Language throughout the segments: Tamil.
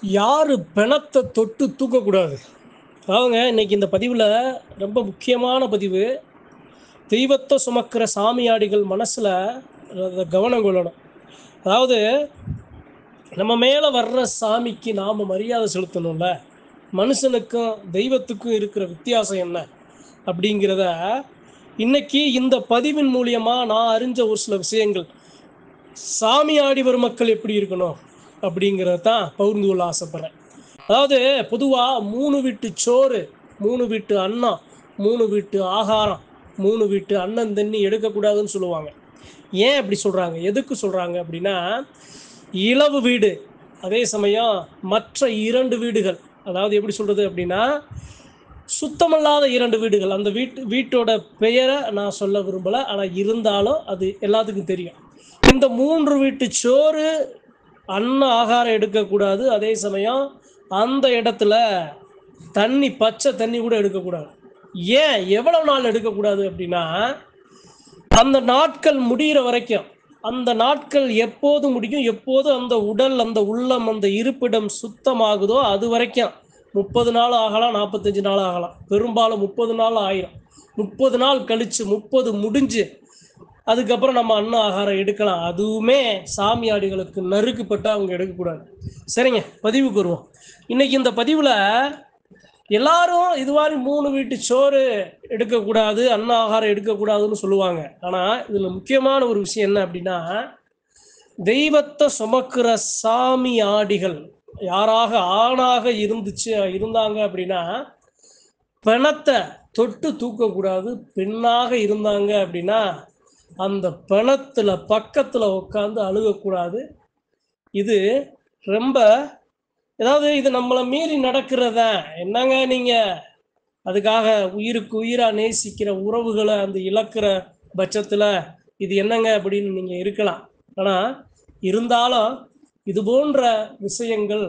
யாரு பிணத்த தொட்டு தூக்கக்கூடாது? அதாவதுங்க இன்னைக்கு இந்த பதிவுல ரொம்ப முக்கியமான பதிவு. தெய்வத்த சுமக்கிற சாமியாடிகள் மனசுல அத கவனம் கொள்ளணும். அதாவது நம்ம மேல வர்ற சாமிக்கு நாம மரியாதை செலுத்தணும்ல. மனுஷனுக்கும், தெய்வத்துக்கும் இருக்கிற வித்தியாசம் என்ன? அப்படிங்கிறத இன்னைக்கு இந்த பதிவின் மூலியமா நான் அறிஞ்ச ஒரு சில விஷயங்கள். சாமியாடி வரும் மக்கள் எப்படி இருக்கணும்? அப்படிங்கிறத தான் பகிர்ந்து கொள்ள ஆசைப்படுறேன். அதாவது பொதுவா 3 வீட்டு சோறு, 3 வீட்டு அன்னம், 3 வீட்டு ஆகாரம், 3 வீட்டு அன்னம் தண்ணி எடுக்கக்கூடாதுன்னு சொல்லுவாங்க. ஏன் அப்படி சொல்றாங்க? எதுக்கு சொல்றாங்க அப்படின்னா, இலவு வீடு, அதே சமயம் மற்ற 2 வீடுகள். அதாவது எப்படி சொல்றது அப்படின்னா, சுத்தமல்லாத 2 வீடுகள். அந்த வீட்டோட பெயர நான் சொல்ல விரும்பல. ஆனா இருந்தாலும் அது எல்லாத்துக்கும் தெரியும். இந்த 3 வீட்டு சோறு, ஆகாரம் எடுக்கக்கூடாது. அதே சமயம் அந்த இடத்துல தண்ணி, பச்சை தண்ணி கூட எடுக்கக்கூடாது. ஏன்? எவ்வளவு நாள் எடுக்கக்கூடாது அப்படின்னா, அந்த நாட்கள் முடிகிற வரைக்கும். அந்த நாட்கள் எப்போது முடியும், எப்போது அந்த உடல், அந்த உள்ளம், அந்த இருப்பிடம் சுத்தமாகுதோ அது வரைக்கும். 30 நாள் ஆகலாம், 45 நாள் ஆகலாம். பெரும்பாலும் 30 நாள் ஆயிரும். 30 நாள் கழிச்சு, 30 முடிஞ்சு அதுக்கப்புறம் நம்ம அன்ன ஆகாரம் எடுக்கலாம். அதுவுமே சாமியாடிகளுக்கு நறுக்குப்பட்டு அவங்க எடுக்கக்கூடாது. சரிங்க, பதிவுக்கு வருவோம். இன்னைக்கு இந்த பதிவில் எல்லாரும் இது மாதிரி 3 வீட்டு சோறு எடுக்கக்கூடாது, அன்ன ஆகாரம் எடுக்கக்கூடாதுன்னு சொல்லுவாங்க. ஆனால் இதில் முக்கியமான ஒரு விஷயம் என்ன அப்படின்னா, தெய்வத்தை சுமக்கிற சாமி ஆடிகள் யாராக ஆணாக இருந்தாங்க அப்படின்னா பிணத்தை தொட்டு தூக்கக்கூடாது. பெண்ணாக இருந்தாங்க அப்படின்னா அந்த பிணத்துல பக்கத்துல உட்காந்து அழுகக்கூடாது. இது ரொம்ப, ஏதாவது இது நம்மளை மீறி நடக்கிறத என்னங்க நீங்க அதுக்காக உயிருக்கு உயிரா நேசிக்கிற உறவுகளை அந்த இழக்கிற பட்சத்துல இது என்னங்க அப்படின்னு நீங்க இருக்கலாம். ஆனா இருந்தாலும் இது போன்ற விஷயங்கள்,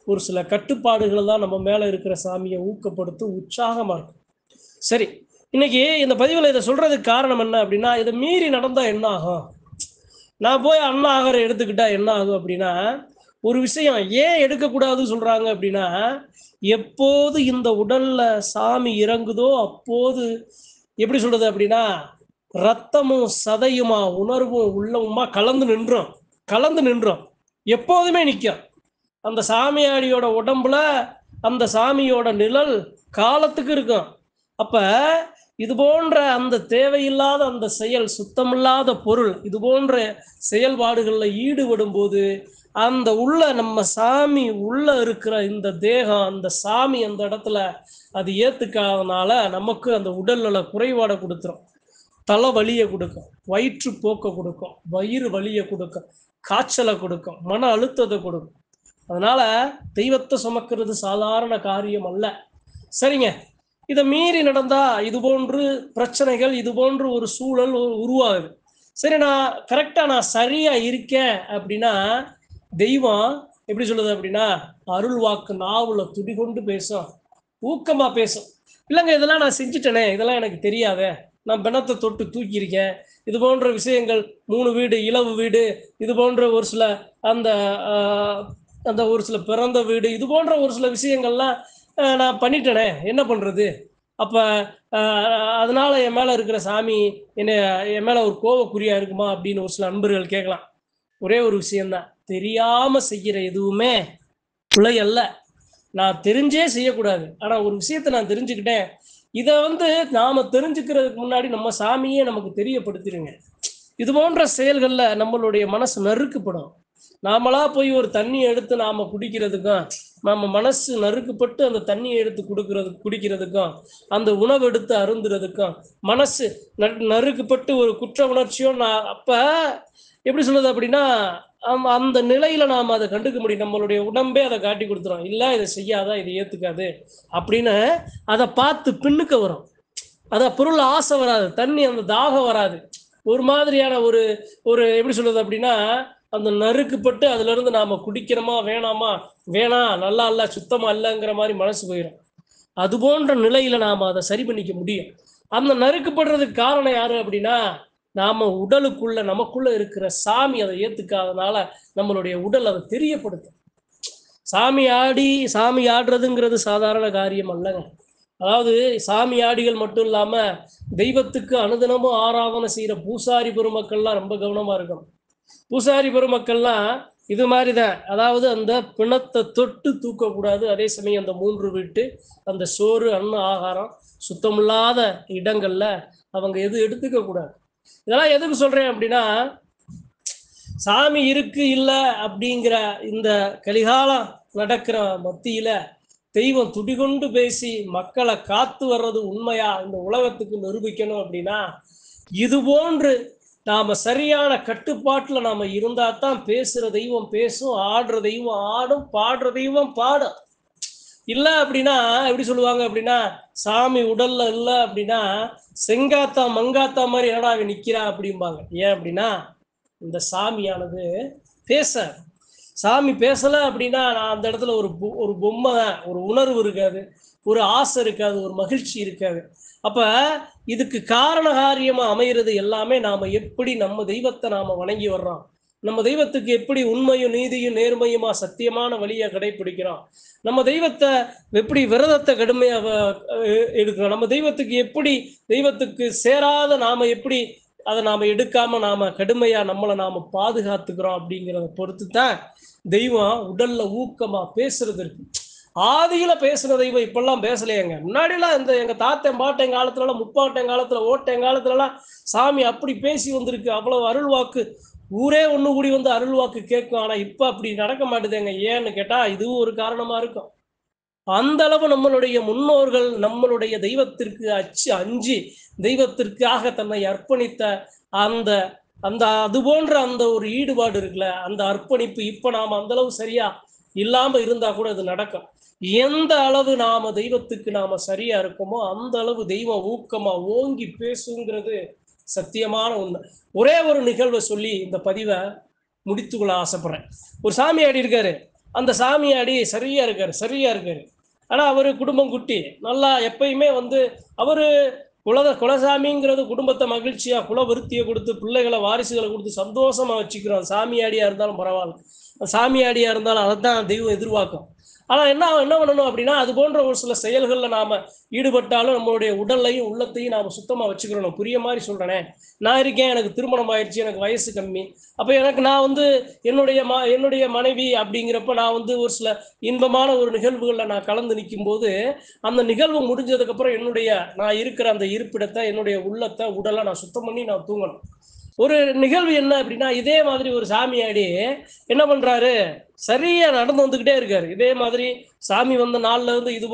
ஒரு சில கட்டுப்பாடுகள் தான் நம்ம மேல இருக்கிற சாமியை ஊக்கப்படுத்தும், உற்சாகமா இருக்கும். சரி, இன்னைக்கு இந்த பதிவில் இதை சொல்றதுக்கு காரணம் என்ன அப்படின்னா, இதை மீறி நடந்தா என்ன ஆகும்? நான் போய் அண்ணா ஆகாரம் எடுத்துக்கிட்டா என்ன ஆகும் அப்படின்னா, ஒரு விஷயம் ஏன் எடுக்கக்கூடாதுன்னு சொல்றாங்க அப்படின்னா, எப்போது இந்த உடல்ல சாமி இறங்குதோ அப்போது எப்படி சொல்றது அப்படின்னா, ரத்தமும் சதையுமா உணர்வும் உள்ளவுமா கலந்து நின்றோம் எப்போதுமே நிற்கும். அந்த சாமியாடியோட உடம்புல அந்த சாமியோட நிழல் காலத்துக்கு இருக்கும். அப்ப இது போன்ற அந்த தேவையில்லாத அந்த செயல், சுத்தமில்லாத பொருள், இது போன்ற செயல்பாடுகளில் ஈடுபடும் போது அந்த உள்ள நம்ம சாமி உள்ள இருக்கிற இந்த தேகம், அந்த சாமி அந்த இடத்துல அது ஏத்துக்காதனால நமக்கு அந்த உடல்நல குறைபாடை கொடுத்துரும். தலை வலியை கொடுக்கும், வயிற்று போக்க கொடுக்கும், வயிறு வலியை கொடுக்கும், காய்ச்சலை கொடுக்கும், மன அழுத்தத்தை கொடுக்கும். அதனால தெய்வத்தை சுமக்கிறது சாதாரண காரியம் அல்ல. சரிங்க, இதை மீறி நடந்தா இது போன்று பிரச்சனைகள், இது போன்று ஒரு சூழல் உருவாகுது. சரி, நான் சரியா இருக்கேன் அப்படின்னா தெய்வம் எப்படி சொல்லுது அப்படின்னா, அருள் வாக்கு நாவுல துடிகொண்டு பேசும், ஊக்கமா பேசும். இல்லைங்க, இதெல்லாம் நான் செஞ்சுட்டேனே, இதெல்லாம் எனக்கு தெரியாத, நான் பிணத்தை தொட்டு தூக்கியிருக்கேன், இது போன்ற விஷயங்கள், 3 வீடு, இலவு வீடு, இது போன்ற ஒரு சில அந்த அந்த ஒரு சில பிறந்த வீடு, இது போன்ற ஒரு சில விஷயங்கள்லாம் நான் பண்ணிட்டேனே, என்ன பண்றது? அப்ப அதனால என் மேல இருக்கிற சாமி என் மேல ஒரு கோவக்குறியா இருக்குமா அப்படின்னு ஒரு சில நண்பர்கள் கேட்கலாம். ஒரே ஒரு விஷயம்தான், தெரியாம செய்கிற எதுவுமே பிழை அல்ல. நான் தெரிஞ்சே செய்யக்கூடாது. ஆனா ஒரு விஷயத்தை நான் தெரிஞ்சுக்கிட்டேன். இதை நாம தெரிஞ்சுக்கிறதுக்கு முன்னாடி நம்ம சாமியே நமக்கு தெரியப்படுத்திடுங்க. இது போன்ற செயல்கள்ல நம்மளுடைய மனசு நறுக்கப்படும். நாமளா போய் ஒரு தண்ணி எடுத்து நாம குடிக்கிறதுக்கும், நம்ம மனசு நறுக்கப்பட்டு அந்த தண்ணியை எடுத்து குடிக்கிறதுக்கும், அந்த உணவு எடுத்து அருந்துறதுக்கும் மனசு நறுக்கப்பட்டு ஒரு குற்ற உணர்ச்சியோ, நான் அப்ப எப்படி சொல்றது அப்படின்னா, அந்த நிலையில நாம அதை கண்டுக்க முடியும். நம்மளுடைய உடம்பே அதை காட்டி கொடுத்துரும். இல்ல இதை செய்யாத, இதை ஏத்துக்காது அப்படின்னு அதை பார்த்து பின்னுக்க வரும். அத பொருள் ஆசை வராது, தண்ணி அந்த தாகம் வராது. ஒரு மாதிரியான ஒரு ஒரு எப்படி சொல்றது அப்படின்னா, அந்த நறுக்குப்பட்டு அதுல இருந்து நாம குடிக்கிறோமா வேணாமா, வேணாம், நல்லா இல்ல, சுத்தமா இல்லைங்கிற மாதிரி மனசு போயிடும். அது போன்ற நிலையில நாம அதை சரி பண்ணிக்க முடியும். அந்த நறுக்குப்படுறதுக்கு காரணம் யாரு அப்படின்னா, நாம உடலுக்குள்ள நமக்குள்ள இருக்கிற சாமி அதை ஏத்துக்காதனால நம்மளுடைய உடல் அதை தெரியப்படுத்தும். சாமி ஆடி சாமி ஆடுறதுங்கிறது சாதாரண காரியம் அல்லங்க. அதாவது சாமி ஆடிகள் மட்டும் இல்லாம தெய்வத்துக்கு அனுதினமும் ஆராதனை செய்யற பூசாரி பெருமக்கள்லாம் ரொம்ப கவனமா இருக்கணும். பூசாரி பெருமக்கள்லாம் இது மாதிரிதான். அதாவது அந்த பிணத்தை தொட்டு தூக்கக்கூடாது. அதே சமயம் அந்த 3 வீட்டு அந்த சோறு அன்ன ஆகாரம் சுத்தமில்லாத இடங்கள்ல அவங்க எது எடுத்துக்க கூடாது. இதெல்லாம் எதுக்கு சொல்றேன் அப்படின்னா, சாமி இருக்கு இல்ல அப்படிங்கிற இந்த கலிகாலம் நடக்கிற மத்தியில தெய்வம் துடிகொண்டு பேசி மக்களை காத்து வர்றது உண்மையா இந்த உலகத்துக்கு நிரூபிக்கணும் அப்படின்னா, இது போன்று நாம சரியான கட்டுப்பாட்டுல நாம இருந்தா தான் பேசுற தெய்வம் பேசும், ஆடுற தெய்வம் ஆடும், பாடுற தெய்வம் பாடும். இல்ல அப்படின்னா எப்படி சொல்லுவாங்க அப்படின்னா, சாமி உடல்ல இல்ல அப்படின்னா செங்காத்தா மங்காத்தா மாதிரி என்னடா அவன் நிக்கிறா அப்படிம்பாங்க. ஏன் அப்படின்னா, இந்த சாமியானது பேச சாமி பேசல அப்படின்னா நான் அந்த இடத்துல ஒரு பொம்மை தான், ஒரு உணர்வு இருக்காது, ஒரு ஆசை இருக்காது, ஒரு மகிழ்ச்சி இருக்காது. அப்ப இதுக்கு காரண காரியமா அமைகிறது எல்லாமே நாம எப்படி நம்ம தெய்வத்தை நாம வணங்கி வர்றோம், நம்ம தெய்வத்துக்கு எப்படி உண்மையும் நீதியும் நேர்மையுமா சத்தியமான வழியை கடைபிடிக்கிறோம், நம்ம தெய்வத்தை எப்படி விரதத்தை கடுமையா எடுக்கிறோம், நம்ம தெய்வத்துக்கு எப்படி தெய்வத்துக்கு சேராத நாம எப்படி அதை நாம எடுக்காம நாம கடுமையா நம்மளை நாம பாதுகாத்துக்கிறோம் அப்படிங்கிறத பொறுத்து தான் தெய்வம் உடல்ல ஊக்கமா பேசுறது இருக்கு. ஆதியில பேசுன தெய்வம் இப்பெல்லாம் பேசலையேங்க. முன்னாடிலாம் இந்த எங்க தாத்தன் பாட்டன் காலத்துலலாம், முப்பாட்டன் காலத்துல, ஓட்டன் காலத்துலலாம் சாமி அப்படி பேசி வந்திருக்கு. அவ்வளவு அருள் வாக்கு, ஊரே ஒண்ணு கூடி வந்து அருள் வாக்கு கேட்கும். ஆனா இப்ப அப்படி நடக்க மாட்டேதுங்க. ஏன்னு கேட்டா இதுவும் ஒரு காரணமா இருக்கும். அந்த அளவு நம்மளுடைய முன்னோர்கள் நம்மளுடைய தெய்வத்திற்கு அஞ்சு தெய்வத்திற்காக தன்னை அர்ப்பணித்த அந்த அந்த அது போன்ற அந்த ஒரு ஈடுபாடு இருக்குல்ல, அந்த அர்ப்பணிப்பு இப்ப நாம அந்த அளவு சரியா இல்லாம இருந்தா கூட அது நடக்கும். எந்த அளவு நாம தெய்வத்துக்கு நாம சரியா இருக்கோமோ அந்த அளவு தெய்வம் ஊக்கமா ஓங்கி பேசுங்கிறது சத்தியமான உண்மை. ஒரே ஒரு நிகழ்வை சொல்லி இந்த பதிவை முடித்துக்கொள்ள ஆசைப்படுறேன். ஒரு சாமியாடி இருக்காரு. அந்த சாமியாடி சரியா இருக்காரு, சரியா இருக்காரு. ஆனா அவரு குடும்பம் குட்டி நல்லா எப்பயுமே வந்து அவரு குலசாமிங்கிறது குடும்பத்தை மகிழ்ச்சியா குல விருத்தியை கொடுத்து பிள்ளைகளை வாரிசுகளை கொடுத்து சந்தோஷமா வச்சுக்கிறோம். சாமியாடியா இருந்தாலும் பரவாயில்ல, சாமியாடியா இருந்தாலும் அதைத்தான் தெய்வம் எதிர்பார்க்கும். ஆனா என்ன என்ன பண்ணணும் அப்படின்னா, அது போன்ற ஒரு சில செயல்கள்ல நாம ஈடுபட்டாலும் நம்மளுடைய உடல்லையும் உள்ளத்தையும் நாம சுத்தமா வச்சுக்கிறோம். புரிய மாதிரி சொல்றேனே, நான் இருக்கேன், எனக்கு திருமணம் ஆயிடுச்சு, எனக்கு வயசு கம்மி. அப்ப எனக்கு நான் வந்து என்னுடைய மனைவி அப்படிங்கிறப்ப நான் வந்து ஒரு சில இன்பமான ஒரு நிகழ்வுகள்ல நான் கலந்து நிற்கும் போது, அந்த நிகழ்வு முடிஞ்சதுக்கு அப்புறம் நான் இருக்கிற அந்த இருப்பிடத்தை, என்னுடைய உள்ளத்தை, உடலை நான் சுத்தம் பண்ணி நான் தூங்கணும். ஒரு நிகழ்வு என்ன அப்படின்னா, இதே மாதிரி ஒரு சாமியாடி என்ன பண்றாரு, சரியா நடந்து வந்துகிட்டே இருக்காரு. இதே மாதிரி சாமி வந்த நாள்ல இருந்து இது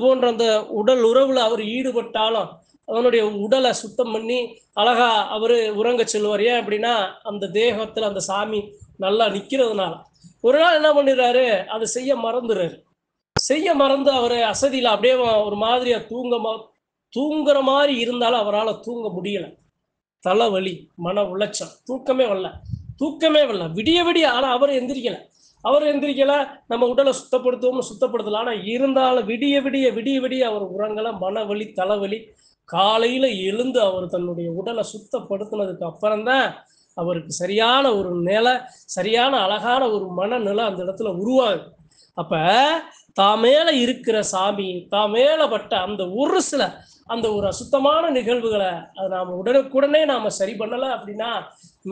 போன்ற அந்த உடல் உறவுல அவர் ஈடுபட்டாலும் அவனுடைய உடலை சுத்தம் பண்ணி அழகா அவரு உறங்க செல்வார். ஏன் அப்படின்னா அந்த தேகத்துல அந்த சாமி நல்லா நிக்கிறதுனால. ஒரு நாள் என்ன பண்ணிடுறாரு, அதை செய்ய மறந்து அவரு அசதியில அப்படியே ஒரு மாதிரியா தூங்குற மாதிரி இருந்தாலும் அவரால் தூங்க முடியல. தலைவலி, மன உளைச்சல், தூக்கமே வரல விடிய விடிய. ஆனா அவர் எந்திரிக்கல, நம்ம உடலை சுத்தப்படுத்தல. ஆனா இருந்தாலும் விடிய அவர் உறங்கல. மனவலி, தலைவலி. காலையில எழுந்து அவர் தன்னுடைய உடலை சுத்தப்படுத்தினதுக்கு அப்புறம்தான் அவருக்கு சரியான ஒரு நிலை, சரியான அழகான ஒரு மனநிலை அந்த இடத்துல உருவாகுது. அப்ப தான் மேல இருக்கிற சாமி, தான் மேல பட்ட அந்த ஒரு சில அந்த ஒரு அசுத்தமான நிகழ்வுகளை அதை நாம உடனுக்குடனே நாம சரி பண்ணல அப்படின்னா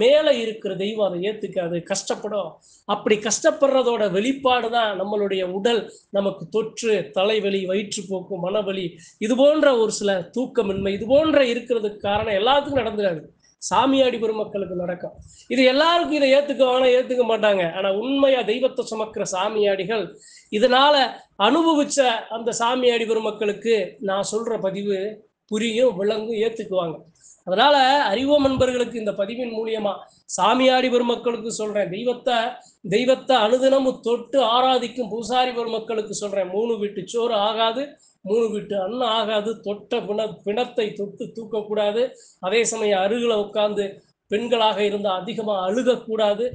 மேல இருக்கிற தெய்வம் அதை ஏத்துக்காது, கஷ்டப்படும். அப்படி கஷ்டப்படுறதோட வெளிப்பாடு தான் நம்மளுடைய உடல் நமக்கு தொற்று, தலைவலி, வயிற்றுப்போக்கு, மனவலி, இது போன்ற ஒரு சில தூக்கமின்மை, இது போன்ற இருக்கிறதுக்கு காரணம் எல்லாத்துக்கும் நடந்துடாது, சாமியாடி பெருமக்களுக்கு நடக்கும். இது எல்லாருக்கும் இதை ஏத்துக்க மாட்டாங்க. ஆனா உண்மையா தெய்வத்தை சுமக்கிற சாமியாடிகள் இதனால அனுபவிச்ச அந்த சாமியாடி பெருமக்களுக்கு நான் சொல்ற பதிவு புரியும், விளங்கும், ஏத்துக்குவாங்க. அதனால அறிவோம் நண்பர்களுக்கு இந்த பதிவின் மூலியமா சாமியாடி பெருமக்களுக்கு சொல்றேன், தெய்வத்தை அனுதினமும் தொட்டு ஆராதிக்கும் பூசாரி பெருமக்களுக்கு சொல்றேன், 3 வீட்டு சோறு ஆகாது, 3 வீட்டு அன்னம் ஆகாது, தொட்ட பிணத்தை தொட்டு தூக்கக்கூடாது. அதே சமயம் அருகில உட்கார்ந்து பெண்களாக இருந்தால் அதிகமா அழுகக்கூடாது.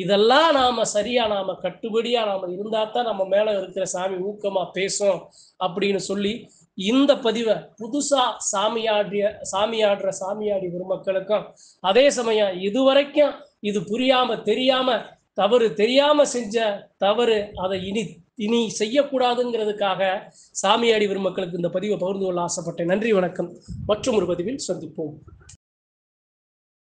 இதெல்லாம் நாம சரியா நாம கட்டுப்படியா நாம இருந்தா தான் நம்ம மேல இருக்கிற சாமி ஊக்கமா பேசும் அப்படின்னு சொல்லி இந்த பதிவை புதுசா சாமியாடி பெருமக்களுக்கும், அதே சமயம் இதுவரைக்கும் இது புரியாம தெரியாம தவறு தெரியாம செஞ்ச தவறு அதை இனி செய்யக்கூடாதுங்கிறதுக்காக சாமியாடி பெருமக்களுக்கு இந்த பதிவை பகிர்ந்து கொள்ள ஆசைப்பட்டேன். நன்றி, வணக்கம். மற்றும் ஒரு பதிவில் சந்திப்போம்.